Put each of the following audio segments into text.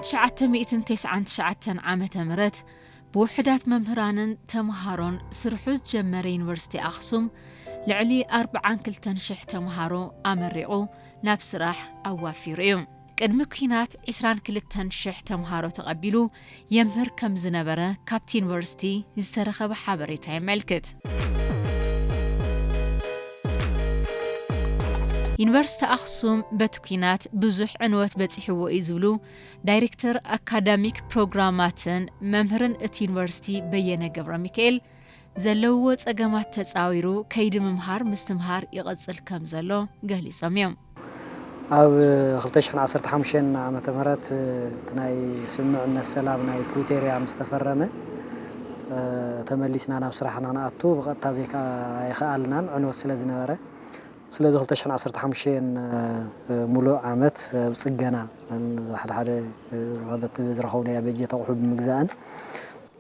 ب1999 عامة مرت بوحدات ممهران تمهارون سرحوز جمر يونيفرسيتي أخسوم لعلي 4 شح تمهارو أمرقو ناب سراح أوافيريو قدم كينات 22 شح تمهارو تقبلو يمهر كم زنبرة كابت يونيفرسيتي يسترخب حبريتها ملكت يونيفرسيتي أخسوم بتوكينات بزح عنوات بتحوو إزولو دايركتور أكاديميك بروغراماتن ممهرن ات يونيفرسيتي بيانا قبر ميكيل زلو تساقامات تساويرو كيد ممهار مستمهار يغزل كم زلو قهلي ساميوم أو 2015 عامة مرات تناي سمعنا السلام ناي بروتيريا مستفرمة تمليسنا بصراحة أنا أتو بقى تازيك يخالنا عنو السلازنا ورا سلازي 2015 ملو عامت بصقنا حد غبت زرخوني بيجي توحب مجزان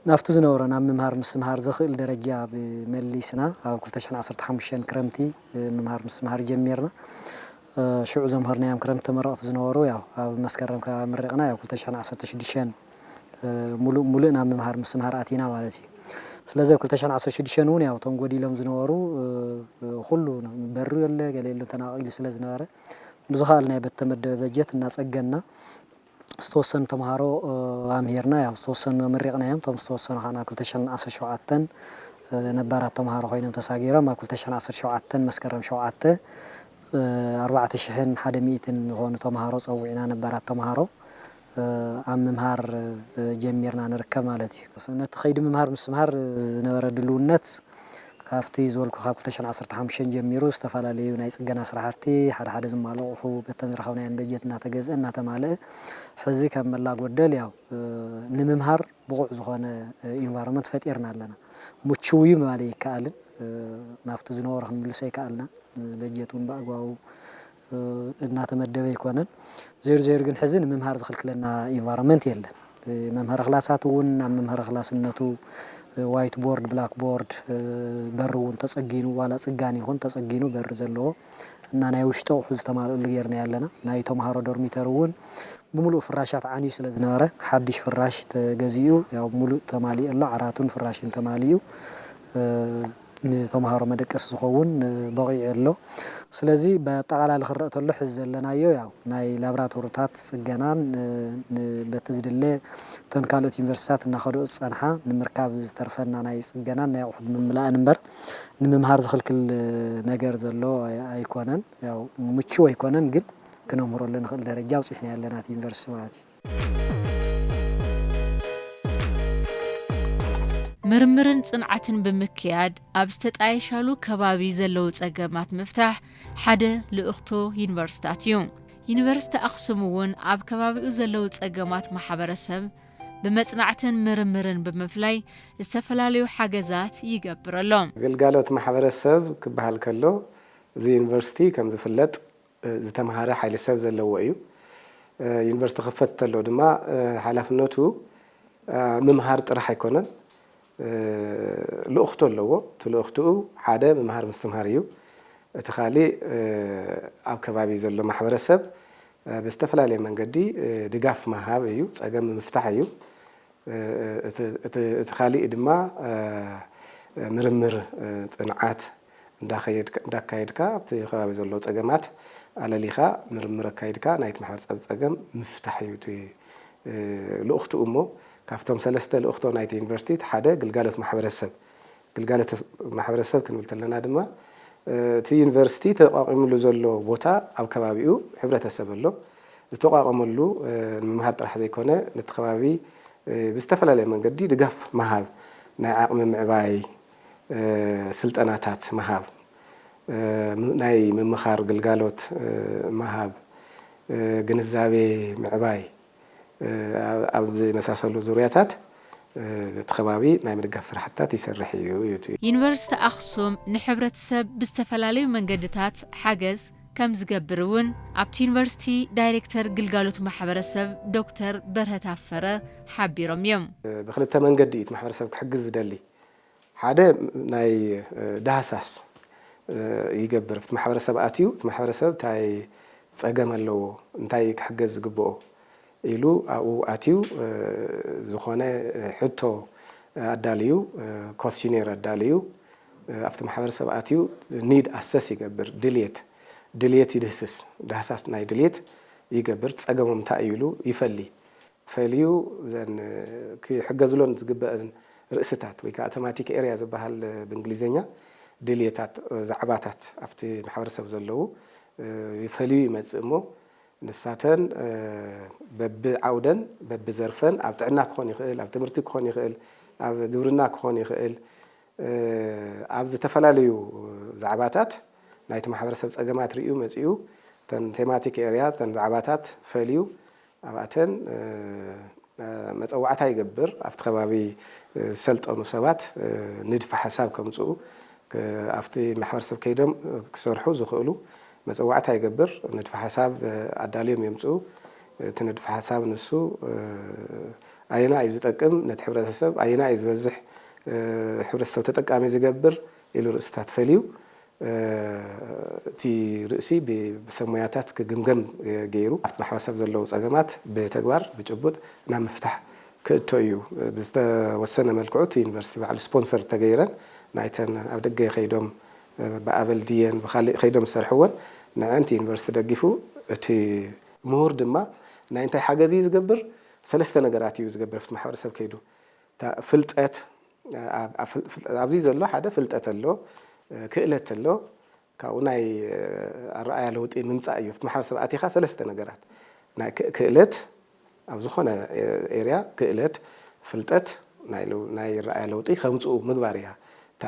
نافتو زنورنا ممهار مستمهار زخيل درجة بمليسنا أو 2015 كرمتي ممهار مستمهار جميرنا شو زمهرنا يوم كرمت مرات زنورو يا مسكرم كمرقنا يا 2016 ملونا ممهار مستمهار أتينا والتي سلازي 2016 نون يا وتم قدي لهم زنورو خلو برو يلا قال له تناقل سلاز ناره بزخالنا بتمد بجت الناس أجنا استوصن تمهارو أميرنا يا استوصن مرقنا يوم تم استوصن خنا 2010 شوعتن نبارة تمهارو خينا متساجرة ما 2010 شوعتن مسكرم شوعته 4000 حدا 100 هون تمهارو صوينا نبارة تمهارو عم ممهار جميرنا نركب مالتي بس نتخيد ممهار مستمهار نورد لونت كافتي زولكو خاب 2015 جميرو استفعل نايس جنا صراحتي حد زمالو حو بتنزرخونا بجتنا تجزئنا تمالئ حزي كملا قدل ياو نممهار بقع زخانة environment فتيرنا لنا متشوي مالي كالن نافتو زنورهم لسه كالنا بجتون بقواو ناتمدبه يكونن زير جن حزن ممهار دخل لنا environment يلا ممهر خلاصاتون ممهر خلاصنتو وايت بورد بلاك بورد برون تصقينو ولا صقاني هون تصقينو بر زلو እና ናይ ውሽጦ ሑዝ ተማልኡ ገርና ያለና ናይ ተማሃሮ ዶርሚተሩን بملو فراشات عني ስለዝነበረ حدش فراش ተገዚኡ ያው ሙሉ ተማሊ ኣሎ ዓራቱን ፍራሽን ተማሊዩ ተማሃሮ መደቀስ ዝኸውን በቂዕ ኣሎ ስለዚ በጠቃላላ ክረአተሎ ሕዝ ዘለናዮ ያው ናይ ላብራቶሪታት ጽገናን በተዝድለ ተንካሎት ዩኒቨርሲቲታት እናኸዱ ጸንሓ ንምርካብ ዝተርፈና ናይ ጽገናን ናይ አውድ መምላእ እንበር ንምምሃር ዝኽልክል ነገር ዘሎ ኣይኮነን ያው ምቹ ኣይኮነን ግን كنمر لنا خل درجة وصحنا لنا في يونيفرسيتي مرمرن صنعتن بمكياد أبستت عايشالو كبابي زلو تسقمات مفتاح حدا لأختو يونيفرسيتيوم يونيفرسيتي أخسمون أب كبابي زلو تسقمات محبرسب بمصنعتن مرمرن بمفلاي استفلاليو حاجزات يقبر لهم قالوا محبرسب كبهال كلو زي يونيفرسيتي كم زفلت زتمهاره حيل السب زلوا أيو يونيفرسيتي خفت له دما حلفنته ممهار طرح يكونن لأخته اللو تلأخته حدا ممهار مستمهاريو تخالي أو كبابي زلوا محور السب بستفلا لي من قدي دقاف مهاب أيو أجمع مفتاح أيو تخالي إدما مرمر تنعات داكايدكا بتخابي زلوا أجمعات على ليخا مرمر كايدكا نايت محور سب أجمع مفتاح أيو لأخته أمه كافتم سلسته لأخته نايت يونيفرسيتي حدا قلقالة محور السب كنقول لنا دما تي يونيفرسيتي تقاقم له زلو بوتا أو كبابيو حبرة السب له تقاقم له مهار طرح زي كونه نتخبابي بيستفلا لي من قدي دقف مهاب ناعق من معباي سلطناتات مهاب ناي من مخار قلقالوت مهاب جنزابي معباي أو زي مساسلو زورياتات تخبابي ناي مدقف فرحتات يسرحيو يونيفرسيتي أخسوم نحبرة سب بستفلاليو من قدتات حاجز كم زقبرون أبت يونيفرسيتي دايركتور قلقالوت محبرة سب دكتور برهت عفرة حبي رميوم بخلتها من قديت محبرة سب حجز دالي حدا ناي دهساس يقبر في محبرة سب آتيو في محبرة سب تاي تساقم اللو انتاي كحجز قبوه ኢሉ ኣብኡ ኣትዩ ዝኾነ ሕቶ ኣዳልዩ ኮስሽኔር ኣዳልዩ ኣብቲ ማሕበረሰብ ኣትዩ ኒድ ኣሰስ ይገብር ድልየት ይድህስስ ዳህሳስ ናይ ድልየት ይገብር ፀገሞም እንታይ እዩ ኢሉ ይፈሊ ፈልዩ ዘን ክሕገዝሎን ዝግበአን ርእስታት ወይ ከዓ ተማቲክ ኤሪያ ዝበሃል ብእንግሊዝኛ ድልየታት ዛዕባታት ኣብቲ ማሕበረሰብ ዘለዉ ይፈልዩ ይመጽእ እሞ ንሳተን በብዓውደን በብዘርፈን ኣብ ጥዕና ክኾን ይኽእል ኣብ ትምህርቲ ክኾን ይኽእል ኣብ ግብርና ክኾን ይኽእል ኣብ ዝተፈላለዩ ዛዕባታት ናይቲ ማሕበረሰብ ፀገማት ርእዩ መጽኡ ተን ቴማቲክ ኤሪያ ተን ዛዕባታት ፈልዩ ኣብኣተን መፀዋዕታ ይገብር ኣብቲ ከባቢ ዝሰልጠኑ ሰባት ንድፈ ሓሳብ ከምጽኡ ኣብቲ ማሕበረሰብ ከይዶም ክሰርሑ ዝኽእሉ መፀዋዕታ ይገብር ንድፈ ሓሳብ ኣዳልዮም የምጽኡ እቲ ንድፈ ሓሳብ ንሱ ኣይና እዩ ዝጠቅም ነቲ ሕብረተሰብ ኣይና እዩ ዝበዝሕ ሕብረተሰብ ተጠቃሚ ዝገብር ኢሉ ርእስታት ፈልዩ እቲ ርእሲ ብሰሞያታት ክግምገም ገይሩ ኣብቲ ማሕበረሰብ ዘለዉ ፀገማት ብተግባር ብጭቡጥ ናብ ምፍታሕ ክእቶ እዩ ብዝተወሰነ መልክዑ እቲ ዩኒቨርሲቲ ባዕሉ ስፖንሰር ተገይረን ናይተን ኣብ ደገ ከይዶም ብኣበል ድየን ብካሊእ ከይዶም ዝሰርሕዎን ንዕንቲ ዩኒቨርሲቲ ደጊፉ እቲ ምሁር ድማ ናይ እንታይ ሓገዝ እዩ ዝገብር ሰለስተ ነገራት እዩ ዝገብር ኣብቲ ማሕበረሰብ ከይዱ ፍልጠት ኣብዚ ዘሎ ሓደ ፍልጠት ኣሎ ክእለት ኣሎ ካብኡ ናይ ኣረኣያ ለውጢ ምምፃእ እዩ ኣብቲ ማሕበረሰብ ኣቲኻ ሰለስተ ነገራት ናይ ክእለት ኣብ ዝኾነ ኤርያ ክእለት ፍልጠት ናይ ረኣያ ለውጢ ከምፅኡ ምግባር እያ እታ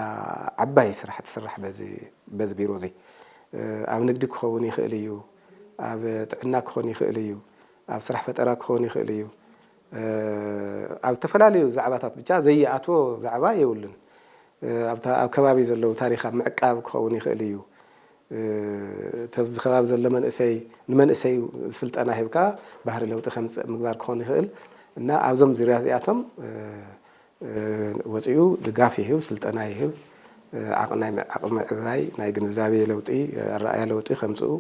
ዓባይ ስራሕ ትስራሕ በዚ ቢሮ እዚ ኣብ ንግዲ ክኸውን ይኽእል እዩ ኣብ ጥዕና ክኾን ይኽእል እዩ ኣብ ስራሕ ፈጠራ ክኾን ይኽእል እዩ ኣብ ተፈላለዩ ዛዕባታት ብቻ ዘይኣትዎ ዛዕባ የብሉን ኣብ ከባቢ ዘለዉ ታሪክ ኣብ ምዕቃብ ክኸውን ይኽእል እዩ ተብዚ ከባቢ ዘሎ መንእሰይ ንመንእሰይ ስልጠና ሂብካ ባህሪ ለውጢ ከምፅእ ምግባር ክኾን ይኽእል እና ኣብዞም ዙርያት እዚኣቶም ወፂኡ ድጋፍ ይህብ ስልጠና ይህብ ዓቕሚ ምዕባይ ናይ ግንዛቤ ለውጢ ኣረኣያ ለውጢ ከምፅኡ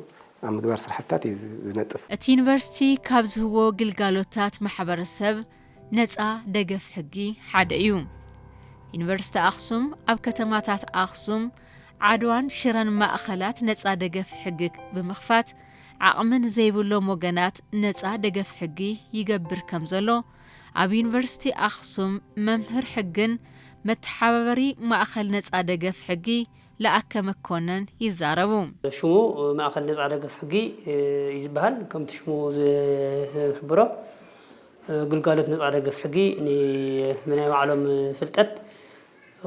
ኣብ ምግባር ስራሕታት እዩ ዝነጥፍ እቲ ዩኒቨርሲቲ ካብ ዝህቦ ግልጋሎታት ማሕበረሰብ ነፃ ደገፍ ሕጊ ሓደ እዩ ዩኒቨርሲቲ ኣክሱም ኣብ ከተማታት ኣክሱም ዓድዋን ሽረን ማእኸላት ነፃ ደገፍ ሕጊ ብምኽፋት ዓቕምን ዘይብሎም ወገናት ነፃ ደገፍ ሕጊ ይገብር ከም ዘሎ ኣብ ዩኒቨርሲቲ ኣክሱም መምህር ሕግን መተሓባበሪ ማእኸል ነፃ ደገፍ ሕጊ ለኣከ መኮነን ይዛረቡ ሽሙ ማእኸል ነፃ ደገፍ ሕጊ ይዝበሃል ከምቲ ሽሙ ዝሕብሮ ግልጋሎት ነፃ ደገፍ ሕጊ ንናይ ባዕሎም ፍልጠት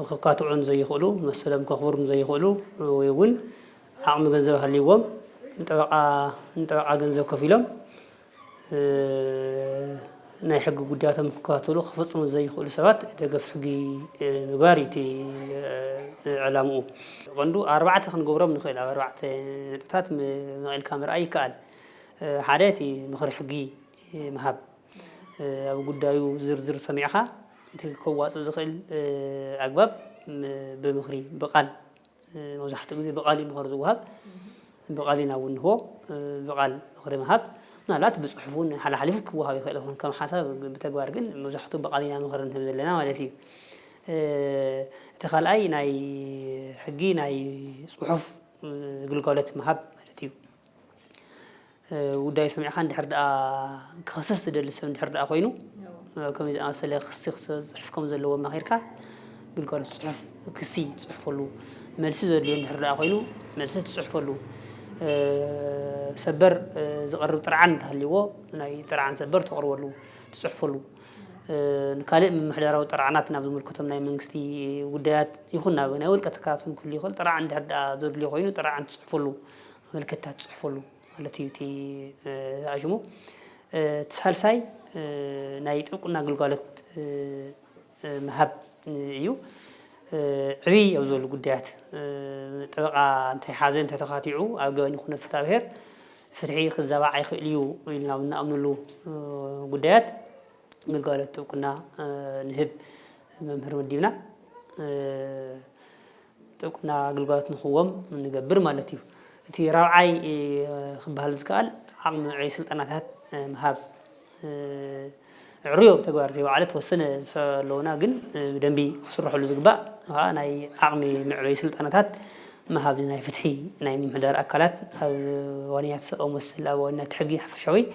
ክካትዑን ዘይኽእሉ መሰሎም ከኽብሩን ዘይኽእሉ ወይ እውን ዓቕሚ ገንዘብ ሃልይዎም ንጠበቓ ገንዘብ ከፊሎም ናይ ሕጊ ጉዳያቶም ክከታተሉ ክፈጽሙ ዘይኽእሉ ሰባት ደገፍ ሕጊ ምግባር እቲ ዕላምኡ ቀንዱ ኣርባዕተ ክንገብሮም ንኽእል ኣብ ኣርባዕተ ነጥብታት መቒልካ ምርኣይ ይከኣል ሓደ እቲ ምኽሪ ሕጊ ምሃብ ኣብ ጉዳዩ ዝርዝር ሰሚዕኻ እቲ ከዋፅእ ዝኽእል ኣግባብ ብምኽሪ ብቓል መብዛሕትኡ ግዜ ብቓል እዩ ምኽሪ ዝወሃብ ብቓል ኢና እውን ንህቦ ብቓል ምኽሪ ምሃብ ምናልባት ብፅሑፍ እውን ሓላሓሊፉ ክወሃብ ይኽእል ይኹን ከም ሓሳብ ብተግባር ግን መብዛሕትኡ ብቓል ኢና ምኽሪ ንህብ ዘለና ማለት እዩ እቲ ካልኣይ ናይ ሕጊ ናይ ፅሑፍ ግልጋሎት ምሃብ ማለት እዩ ጉዳይ ሰሚዕኻ እንድሕር ደኣ ክኸስስ ዝደሊ ሰብ እንድሕር ደኣ ኮይኑ ከም ዝኣመሰለ ክሲ ክፅሕፍ ከም ዘለዎ ማኺርካ ግልጋሎት ፅሑፍ ክሲ ትፅሕፈሉ መልሲ ዘድልዮ እንድሕር ደኣ ኮይኑ መልሲ ትፅሕፈሉ ሰበር ዝቐርብ ጥርዓን እንተሃልይዎ ናይ ጥርዓን ሰበር ተቕርበሉ ትፅሕፈሉ ንካልእ ምምሕዳራዊ ጥርዓናት ናብ ዝምልከቶም ናይ መንግስቲ ጉዳያት ይኹን ናብ ናይ ውልቀ ትካላት እውን ክህሉ ይኽእል ጥርዓን እንድሕር ደኣ ዘድልዮ ኮይኑ ጥርዓን ትፅሕፈሉ መልክታት ትፅሕፈሉ ማለት እዩ እቲ ኣሽሙ ሳልሳይ ናይ ጥብቅና ግልጋሎት ምሃብ እዩ ዕብይ ኣብ ዝበሉ ጉዳያት ጠበቓ እንተይሓዘ እንተተኻቲዑ ኣብ ገበን ይኹነ ፍትሐ ብሔር ፍትሒ ክዛባዕ ኣይኽእል እዩ ኢልና ብንኣምነሉ ጉዳያት ግልጋሎት ጥብቅና ንህብ መምህር መዲብና ጥብቅና ግልጋሎት ንኽቦም ንገብር ማለት እዩ እቲ ራብዓይ ክበሃል ዝከኣል ዓቕሚ ምዕባይ ስልጠናታት ምሃብ عريو تجوار زي وعلت وسنة لونا جن دنبي صرح له زقباء أنا عقمي معوي سلطنات ما هابنا فتحي نايم مدار أكلات أو ونيات أو مسلا ونا تحقي حفشوي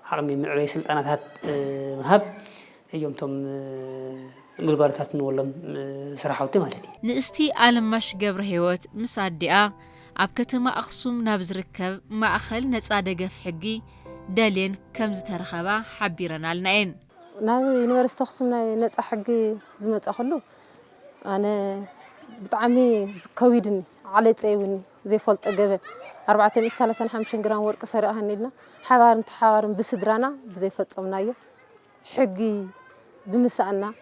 عقمي معوي سلطنات مهاب يوم تم قلقارتات نولم سرحوتي مالتي نستي عالم مش جبر هيوت مساعدة عبكتما أخصم نابز ركب ما أخل نتصادق في حقي دالين كم زترخبا حبيرنا لناين ناوي يونيفرسيتي أخصم نتصا حقي زمت أخلو أنا بتعمي كويدني على تأيوني زي فلت أجابة 435 جرام ورق سرقة هنيلنا حوارن بسدرانا بزي فلت صمنايو حقي بمسأنا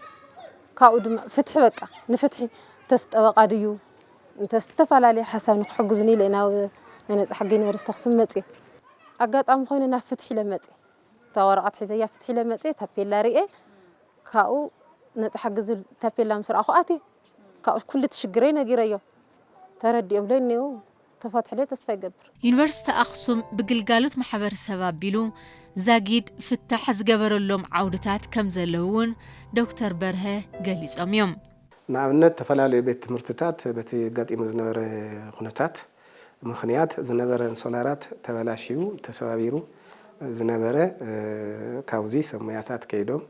كاود فتح بقى نفتحي تستوقع ديو انت استفعل علي حسب نحجزني لنا أنا حقي يونيفرسيتي أخصم متي أجت أم خوينا نفتحي لمتي تورقت حزية فتحي لمتي تابيلا رئي كاو نتحجز تابيلا مسر أخواتي كاو كل تشجرين جريو تردي أم لينيو تفتح لي تسفى جبر يونيفرسيتي أخصم بقلقالات محبر سباب بيلو زاقيد فتح زجبر اللوم عودتات كم زلون دكتور برهة قاليس أميوم نعم تفعلوا بيت مرتتات بيت قد إمزنور خنتات مخنيات زنبرة سولارات تبلاشيو تسوابيرو زنبرة كاوزي سمياتات كيدوم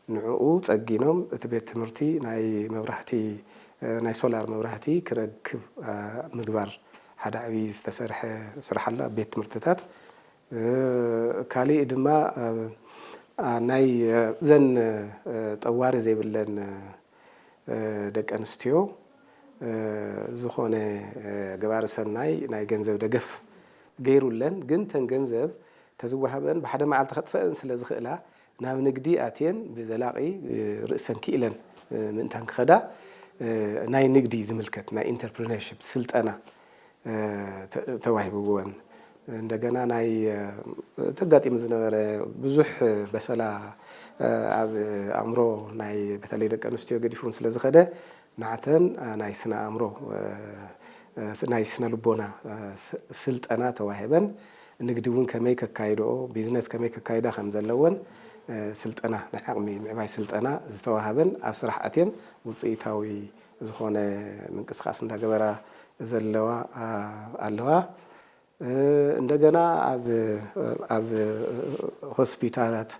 نعو تأجينهم تبيت مرتي ناي مبرحتي ناي سولار مبرحتي كركب مقبار حدا عبيز تسرح سرح الله بيت مرتتات كالي إدما ناي زن طواري زي بلن دك أنستيو زخونه جبار سناي ناي جنزب دقف غيرو لن جنتن جنزب تزوهبن بحدا ما على خطفن سلازخلا نام نقدي اتين بزلاقي رأسن كيلن من تنك خدا ناي نقدي زملكت ناي انتربرينورشيب سلطنا توهبون እንደገና ናይ ተጋጢም ዝነበረ ብዙሕ በሰላ ኣብ ኣምሮ ናይ በተለይ ደቂ ኣንስትዮ ገዲፉን ስለ ዝኸደ ናዕተን ናይ ስነ ኣምሮ ናይ ስነ ልቦና ስልጠና ተዋሂበን ንግዲ እውን ከመይ ከካይድኦ ቢዝነስ ከመይ ከካይዳ ከም ዘለወን ስልጠና ናይ ዓቕሚ ምዕባይ ስልጠና ዝተዋሃበን ኣብ ስራሕ ኣትየን ውፅኢታዊ ዝኾነ ምንቅስቃስ እንዳገበራ ዘለዋ ኣለዋ እንደገና ኣብ ሆስፒታላት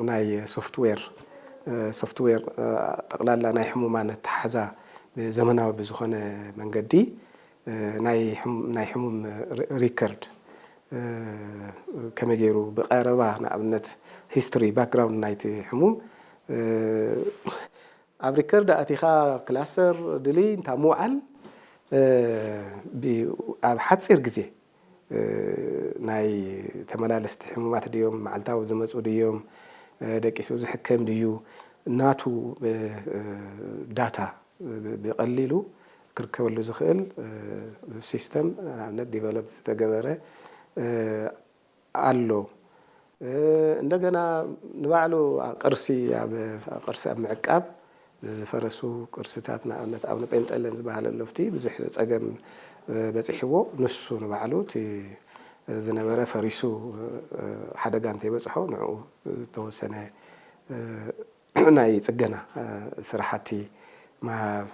ናይ ሶፍትዌር ጠቅላላ ናይ ሕሙማን ተሓዛ ዘመናዊ ብዝኾነ መንገዲ ናይ ሕሙም ሪከርድ ከመይ ገይሩ ብቀረባ ንኣብነት ሂስትሪ ባክግራውንድ ናይቲ ሕሙም ኣብ ሪከርድ ኣቲኻ ክላስተር ድሊ እንታ ምውዓል ኣብ ሓፂር ግዜ ናይ ተመላለስቲ ሕሙማት ድዮም መዓልታዊ ዝመፁ ድዮም ደቂሱ ዝሕከም ድዩ ናቱ ዳታ ብቐሊሉ ክርከበሉ ዝኽእል ሲስተም ኣብነት ዲቨሎፕ ዝተገበረ ኣሎ እንደገና ንባዕሉ ቅርሲ ኣብ ምዕቃብ ዝፈረሱ ቅርስታት ንኣብነት ኣብ ጴንጠለን ዝበሃል ኣለፍቲ ብዙሕ ፀገም በፂሕዎ ንሱ ንባዕሉ እቲ ዝነበረ ፈሪሱ ሓደጋ እንተይበፅሖ ንዕኡ ዝተወሰነ ናይ ፅገና ስራሕቲ ምሃብ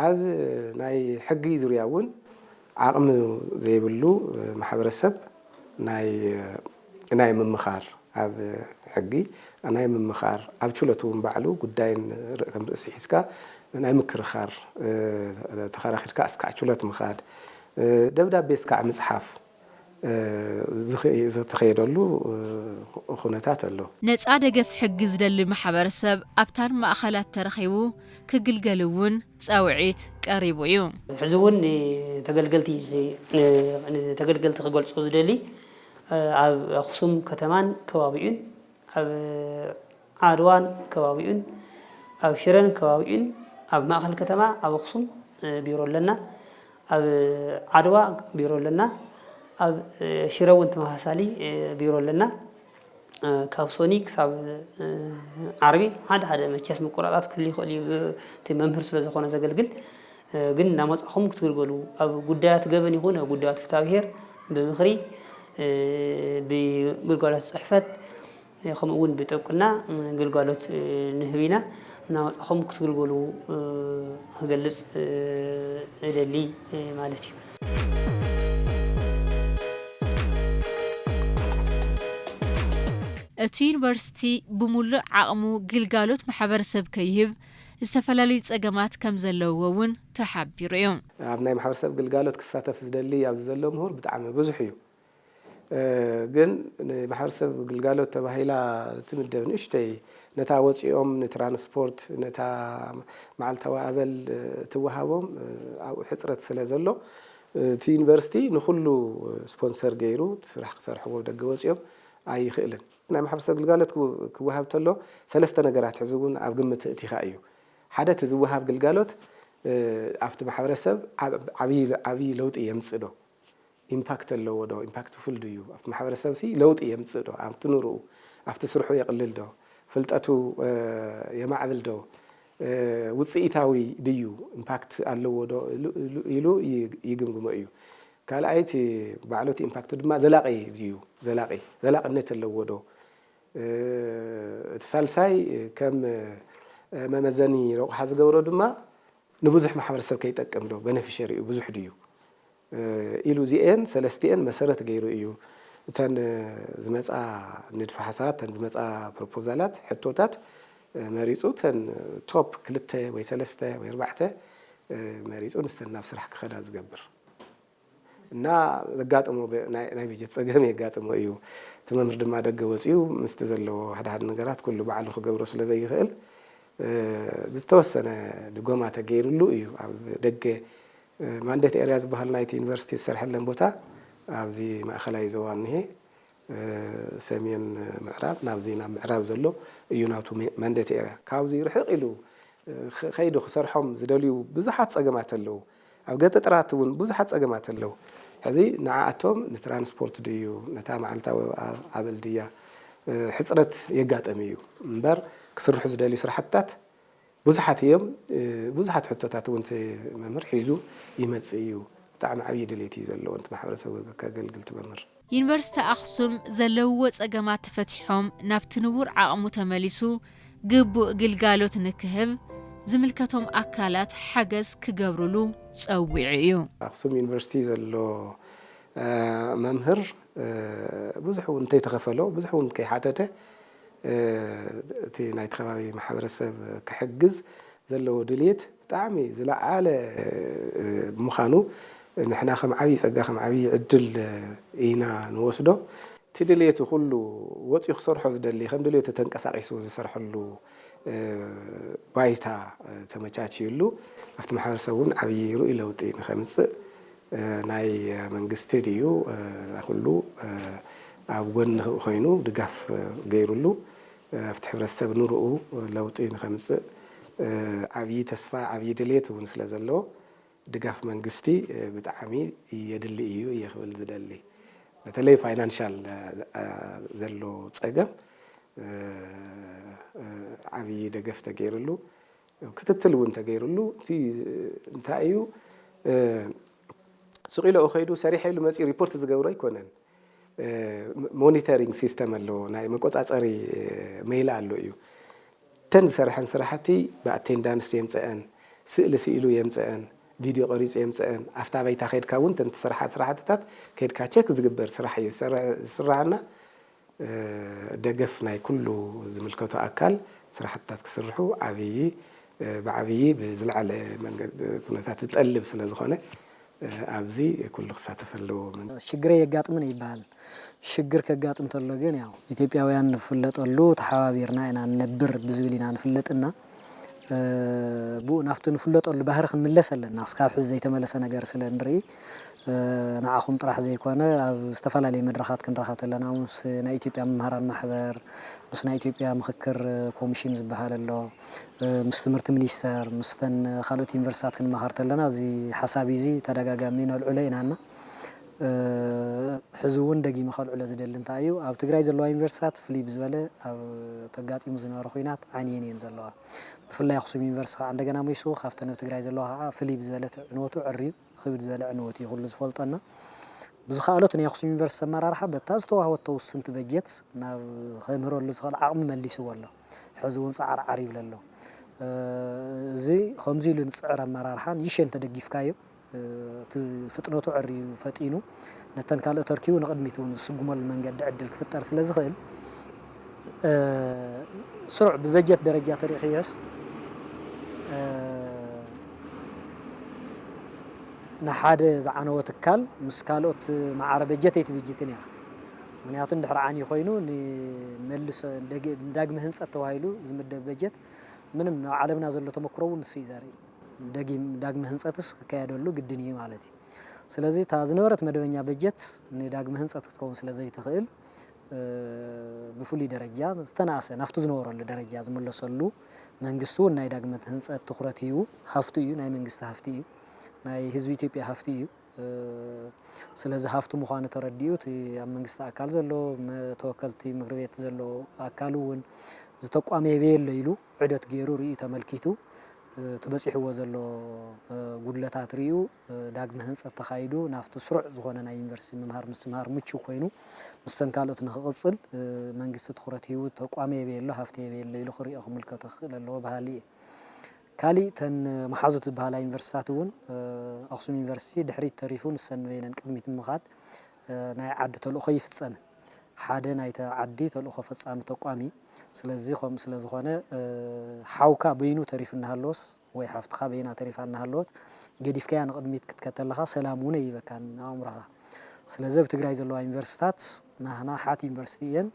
ኣብ ናይ ሕጊ ዙርያ እውን ዓቕሚ ዘይብሉ ማሕበረሰብ ናይ ምምኻር ኣብ ሕጊ ናይ ምምኻር ኣብ ችሎቱ ባዕሉ ጉዳይን ከም ርእሲ ሒዝካ ናይ ምክርኻር ተኸራኺድካ እስካዕ ችሎት ምኻድ ደብዳቤ እስካዕ ምፅሓፍ ዝተኸየደሉ ኩነታት ኣሎ ነፃ ደገፍ ሕጊ ዝደሊ ማሕበረሰብ ኣብታን ማእኸላት ተረኺቡ ክግልገል እውን ፀውዒት ቀሪቡ እዩ ሕዚ እውን ተገልገልቲ ክገልጾ ዝደሊ ኣብ ኣክሱም ከተማን ከባቢኡን ኣብ ዓድዋን ከባቢኡን ኣብ ሽረን ከባቢኡን ኣብ ማእኸል ከተማ ኣብ ኣክሱም ቢሮ ኣለና ኣብ ዓድዋ ቢሮ ኣለና ኣብ ሽረ እውን ተመሳሳሊ ቢሮ ኣለና ካብ ሶኒ ክሳብ ዓርቢ ሓደ መቸስ መቆራጣት ክሊ ይኽእል እዩ እቲ መምህር ስለ ዝኾነ ዘገልግል ግን እናመፃኹም ክትግልገሉ ኣብ ጉዳያት ገበን ይኹን ኣብ ጉዳያት ፍትሐ ብሔር ብምኽሪ بجلجالات صحفت خمون بتوقنا جلجالات نهبينا نعم خم كتقولوا هجلس اللي مالتي እቲ ዩኒቨርሲቲ ብሙሉእ ዓቕሙ ግልጋሎት ማሕበረሰብ ከይህብ ዝተፈላለዩ ፀገማት ከም ዘለዎ እውን ተሓቢሩ እዩ ኣብ ናይ ማሕበረሰብ ግልጋሎት ክሳተፍ ዝደሊ ኣብዚ ዘሎ ምሁር ብጣዕሚ ብዙሕ እዩ ግን ማሕበረሰብ ግልጋሎት ተባሂላ ትምደብ ንእሽተይ ነታ ወፂኦም ንትራንስፖርት ነታ መዓልታዊ ኣበል ትወሃቦም ኣብኡ ሕፅረት ስለ ዘሎ እቲ ዩኒቨርሲቲ ንኩሉ ስፖንሰር ገይሩ ስራሕ ክሰርሕዎ ደገ ወፂኦም ኣይኽእልን ናይ ማሕበረሰብ ግልጋሎት ክወሃብ ተሎ ሰለስተ ነገራት ሕዝቡን ኣብ ግምት እቲኻ እዩ ሓደ እቲ ዝወሃብ ግልጋሎት ኣብቲ ማሕበረሰብ ዓብይ ለውጢ የምፅእ ዶ ኢምፓክት ኣለዎ ዶ ኢምፓክትፉል ድዩ ኣብቲ ማሕበረሰብ ሲ ለውጢ የምፅእ ዶ ኣብቲ ኑርኡ ኣብቲ ስርሑ የቕልል ዶ ፍልጠቱ የማዕብል ዶ ውፅኢታዊ ድዩ ኢምፓክት ኣለዎ ዶ ኢሉ ይግምግሞ እዩ ካልኣይቲ ባዕሎት ኢምፓክት ድማ ዘላቂ ድዩ ዘላቅነት ኣለዎ ዶ ተሳልሳይ ከም መመዘኒ ረቑሓ ዝገብሮ ድማ ንብዙሕ ማሕበረሰብ ከይጠቅም ዶ ቤኔፊሽሪ እዩ ብዙሕ ድዩ ኢሉ ዚአን ሰለስቲአን መሰረት ገይሩ እዩ እተን ዝመፃ ንድፈ ሓሳባት እተን ዝመፃ ፕሮፖዛላት ሕቶታት መሪፁ እተን ቶፕ 2 ወይ 3 ወይ 4 መሪፁ ንስተን ናብ ስራሕ ክኸዳ ዝገብር እና ዘጋጥሞ ናይ በጀት ፀገም የጋጥሞ እዩ ተመምር ድማ ደገ ወፂኡ ምስተ ዘለዎ ሓደ ነገራት ኩሉ ባዕሉ ክገብሮ ስለ ዘይኽእል ብዝተወሰነ ድጎማ ተገይሩሉ እዩ ኣብ ደገ ማንዴት ኤሪያ ዝበሃል ናይቲ ዩኒቨርሲቲ ዝሰርሐለን ቦታ ኣብዚ ማእኸላይ ዞባ እንሄ ሰሜን ምዕራብ ናብዚ ናብ ምዕራብ ዘሎ እዩ ናቱ ማንዴት ኤሪያ ካብዚ ርሕቕ ኢሉ ከይዱ ክሰርሖም ዝደልዩ ብዙሓት ፀገማት ኣለዉ ኣብ ገጠራት እውን ብዙሓት ፀገማት ኣለዉ ሕዚ ንዓኣቶም ንትራንስፖርት ድዩ ነታ መዓልታዊ ኣበል ድያ ሕፅረት የጋጠም እዩ እምበር ክስርሑ ዝደልዩ ስራሕትታት ብዙሓት እዮም ብዙሓት ሕቶታት እውን መምህር ሒዙ ይመፅእ እዩ ብጣዕሚ ዓብዪ ድሌት እዩ ዘለዎንቲ ማሕበረሰብ ከገልግል ትመምህር ዩኒቨርሲቲ ኣክሱም ዘለውዎ ፀገማት ተፈቲሖም ናብቲ ንቡር ዓቕሙ ተመሊሱ ግቡእ ግልጋሎት ንክህብ ዝምልከቶም ኣካላት ሓገዝ ክገብርሉ ፀዊዑ እዩ ኣክሱም ዩኒቨርሲቲ ዘሎ መምህር ብዙሕ እውን እንተይተኸፈሎ ብዙሕ እውን ከይሓተተ እቲ ናይቲ ከባቢ ማሕበረሰብ ክሕግዝ ዘለዎ ድሌት ብጣዕሚ ዝለዓለ ምዃኑ ንሕና ከም ዓብዪ ፀጋ ከም ዓብዪ ዕድል ኢና ንወስዶ እቲ ድሌቱ ኩሉ ወፂኡ ክሰርሖ ዝደሊ ከም ድሌቱ ተንቀሳቂሱ ዝሰርሐሉ ባይታ ተመቻችዩሉ ኣብቲ ማሕበረሰብ እውን ዓብዪ ርኡይ ለውጢ ንኸምፅእ ናይ መንግስቲ ድዩ ኩሉ ኣብ ጎኒ ኮይኑ ድጋፍ ገይሩሉ ኣብቲ ሕብረተሰብ ንርኡ ለውጢ ንኸምፅእ ዓብዪ ተስፋ ዓብዪ ድሌት እውን ስለ ዘለዎ ድጋፍ መንግስቲ ብጣዕሚ የድሊ እዩ የኽብል ዝደሊ በተለይ ፋይናንሻል ዘሎ ፀገም ዓብዪ ደገፍ ተገይሩሉ ክትትል እውን ተገይሩሉ እቲ እንታይ እዩ ስቂሎ ከይዱ ሰሪሕ ኢሉ መፂ ሪፖርት ዝገብሮ ኣይኮነን ሞኒተሪንግ ሲስተም ኣሎ ናይ መቆፃፀሪ ሜይል ኣሎ እዩ ተን ዝሰርሐን ስራሕቲ ብኣቴንዳንስ የምፅአን ስእሊ ስኢሉ የምፅአን ቪድዮ ቀሪፅ የምፅአን ኣፍታ ባይታ ከይድካ እውን ተን ስራሕትታት ከይድካ ቼክ ዝግበር ስራሕ እዩ ዝስራሕና ደገፍ ናይ ኩሉ ዝምልከቶ ኣካል ስራሕትታት ክስርሑ ዓብዪ ብዓብዪ ብዝለዓለ መንገዲ ኩነታት ዝጠልብ ስለ ዝኾነ ኣብዚ ኩሉ ክሳተፍ ኣለዎ ሽግር የጋጥምን ይበሃል ሽግር ከጋጥም ተሎ ግን ያው ኢትዮጵያውያን ንፍለጠሉ ተሓባቢርና ኢና ንነብር ብዝብል ኢና ንፍለጥና ብኡ ናፍቲ ንፍለጠሉ ባህሪ ክንምለስ ኣለና እስካብ ሕዚ ዘይተመለሰ ነገር ስለ ንርኢ ንዓኹም ጥራሕ ዘይኮነ ኣብ ዝተፈላለዩ መድረኻት ክንረኸብ ተለና ምስ ናይ ኢትዮጵያ መምህራን ማሕበር ምስ ናይ ኢትዮጵያ ምክክር ኮሚሽን ዝበሃል ኣሎ ምስ ትምህርቲ ሚኒስተር ምስተን ካልኦት ዩኒቨርሲቲታት ክንመኻር ተለና እዚ ሓሳብ እዚ ተደጋጋሚ ነልዕሎ ኢናና ሕዚ እውን ደጊመ ከልዕሎ ዝደሊ እንታይ እዩ ኣብ ትግራይ ዘለዋ ዩኒቨርሲቲታት ፍልይ ብዝበለ ኣብ ተጋጢሙ ዝነበረ ኩናት ዓንየን እየን ዘለዋ ብፍላይ ኣክሱም ዩኒቨርሲቲ ከዓ እንደገና መይሱ ካብተን ኣብ ትግራይ ዘለዋ ከዓ ፍልይ ብዝበለ ዕንወቱ ዕርዩ ክብድ ዝበለ ዕንወት እዩ ኩሉ ዝፈልጠና بزخالوت نيخصم يونيفرس سمارة رح بتاز تو هو توسنت بجيت نا خمرو اللي صار عقم مليس ولا حزون صار عريب لله زي خمزي لنصعر مرارحان يشين تدقيف كايو فطنته عري فتينو نتن كالو تركيو نقدميتون سقمو المنقد عدل كفتر سلازخيل سرع ببجت درجة تاريخيس نحاد زعنو تكال مسكالوت مع بجت يتبجتنيا منياتون دحر عاني خوينو نملس داغ مهنص توايلو زمد بجت منم عالمنا زلو تمكرو نسي زاري داغ مهنصتس كيادلو قدني مالتي ስለዚህ ታዝነበረት መደበኛ በጀት ንዳግመ ህንጸት ክትከውን ስለዚህ ተኽእል بفولي درجة استناسة نفتوز نورا لدرجة زملسلو منجستو ناي داغمة هنصت تخرتيو هفتيو ناي منجست هفتيو ناي حزب ኢትዮጵያ هفتيو ስለዚህ هفتو مخانة ترديو تي منجست أكال زلو توكلتي مغربيت زلو أكالون زتقوامي بيل ليلو عدة غيرو ري تملكيتو تبصيحو زلو ጉድለታት ሪዩ ዳግመ ህንጸት ተኻይዱ ናፍቱ ስሩዕ ዝኾነ ናይ ዩኒቨርሲቲ መምሃር ምስማር ምቹ ኮይኑ ምስተን ካልኦት ንኽቕጽል መንግስቲ ትኹረት ሂቡ ተቋሚ የቤሎ ሃፍቲ የቤሎ ኢሉ ክሪኦ ክምልከቶ ክእል ኣለዎ ባህሊ ካሊ ተን መሓዙት ዝበሃላ ዩኒቨርሲታት እውን ኣክሱም ዩኒቨርሲቲ ድሕሪት ተሪፉን ሰንበይነን ቅድሚት ምኻድ ናይ ዓዲ ተልእኾ ይፍጸም ሓደ ናይ ዓዲ ተልእኾ ፈጻሚ ተቋሚ ስለዚህ ከም ስለዝኾነ ሓውካ በይኑ ተሪፍና ሃሎስ ወይ ሓፍትኻ በይና ተሪፋና ሃሎት ገዲፍካያ ንቅድሚት ክትከተለኻ ሰላም እውን ይበካን ኣምራኻ ስለዚህ ብትግራይ ዘለዋ ዩኒቨርሲታት ናህና ሓት ዩኒቨርሲቲ እየን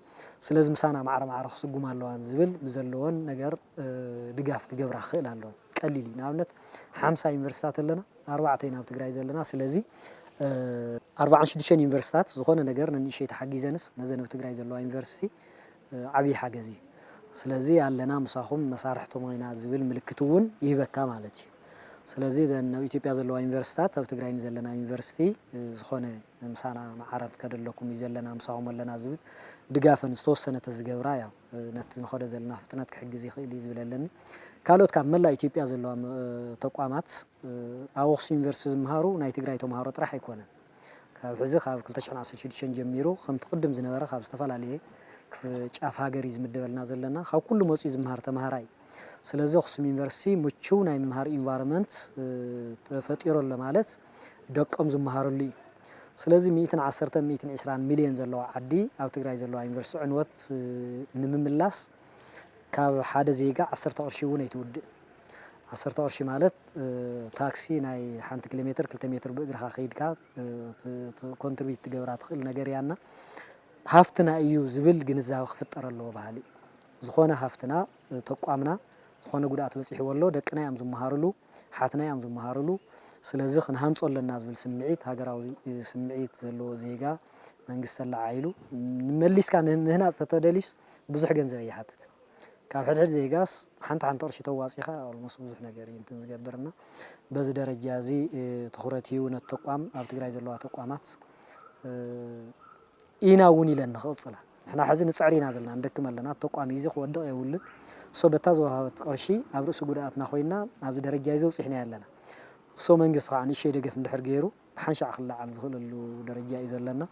ስለዚህ ምሳና ማዕረ ማዕረ ክስጉም ኣለዋን ዝብል ብዘለዎን ነገር ድጋፍ ክገብራ ክእል ኣለዎ ቀሊል ንኣብነት 50 ዩኒቨርሲታት ኣለና 4 ናብ ትግራይ ዘለና ስለዚህ 46 ዩኒቨርሲታት ዝኾነ ነገር ንንሽይ ተሓጊዘንስ ነዘን ብትግራይ ዘለዋ ዩኒቨርሲቲ ዓብይ ሓገዝ እዩ ስለዚህ ያለና ምሳኹም መሳርሕቶም ወይና ዝብል ምልክት እውን ይበካ ማለት እዩ ስለዚህ ደን ኢትዮጵያ ዘለዋ ዩኒቨርሲታት ኣብ ትግራይ ዘለና ዩኒቨርሲቲ ዝኾነ ምሳና ማዓራት ከደለኩም ይዘለና ምሳኹም ኣለና ዝብል ድጋፈን ዝተወሰነ ተዝገብራ ያው ነት ንኸደ ዘለና ፍጥነት ክሕግዝ ይኽእል ዝብለለኒ ካልኦት ካብ መላ ኢትዮጵያ ዘለዋ ተቋማት ኣብ ኣክሱም ዩኒቨርሲቲ ዝምሃሩ ናይ ትግራይ ተምሃሮ ጥራሕ ኣይኮነን ካብ ሕዚ ካብ 2016 ጀሚሩ ከም ትቅድም ዝነበረ ካብ ዝተፈላለዩ ጫፍ ሃገር ይዝምደበልና ዘለና ካብ ኩሉ መጽኡ ዝምሃር ተማሃራይ ስለዚህ ኣክሱም ዩኒቨርሲቲ ምቹ ናይ ምምሃር ኢንቫይሮንመንት ተፈጢሮ ለማለት ደቆም ዝምሃሩሉ ስለዚህ 110 120 ሚሊዮን ዘለዋ ዓዲ ኣብ ትግራይ ዘለዋ ዩኒቨርሲቲ ዕንወት ንምምላስ ካብ ሓደ ዜጋ 10 ቅርሺ እውን ኣይትውድእ 10 ቅርሺ ማለት ታክሲ ናይ 1 ኪሎ ሜትር 2 ሜትር ብእግርኻ ከይድካ ኮንትሪቢዩት ትገብራ ትኽእል ነገር ያና ሃፍትና እዩ ዝብል ግንዛቤ ክፍጠር ኣለዎ ባህሊ ዝኾነ ሃፍትና ተቋምና ዝኾነ ጉዳት በፂሕዎ ኣሎ ደቅና እዮም ዝመሃሩሉ ሓትና እዮም ዝመሃሩሉ ስለዚህ ክንሃንጾለና ዝብል ስምዒት ሃገራዊ ስምዒት ዘለዎ ዜጋ መንግስቲ ተላዓይሉ ንመሊስካ ንምህናፅ ተተደሊስ ብዙሕ ገንዘብ ይሓትት ካብ ሕድሕድ ዜጋስ ሓንቲ ቅርሺ ተዋፂኻ ኦልሞስ ብዙሕ ነገር እዩ እንትን ዝገብርና በዚ ደረጃ እዚ ትኹረት ሂቡ ነቲ ተቋም ኣብ ትግራይ ዘለዋ ተቋማት ኢና እውን ኢለን ንኽቕፅላ ንሕና ሕዚ ንፅዕሪና ዘለና ንደክም ኣለና ተቋሚ እዚ ክወድቕ የብሉን ሶ በታ ዝወሃበት ቅርሺ ኣብ ርእሲ ጉድኣትና ኮይና ኣብዚ ደረጃ ይዘውፅሕና ኣለና ሶ መንግስቲ ከዓ ንእሽተይ ደገፍ እንድሕር ገይሩ ብሓንሻዕ ክለዓል ዝኽእለሉ ደረጃ እዩ ዘለና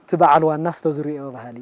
እቲ በዓል ዋና ዝተዝርዮ ባህሊ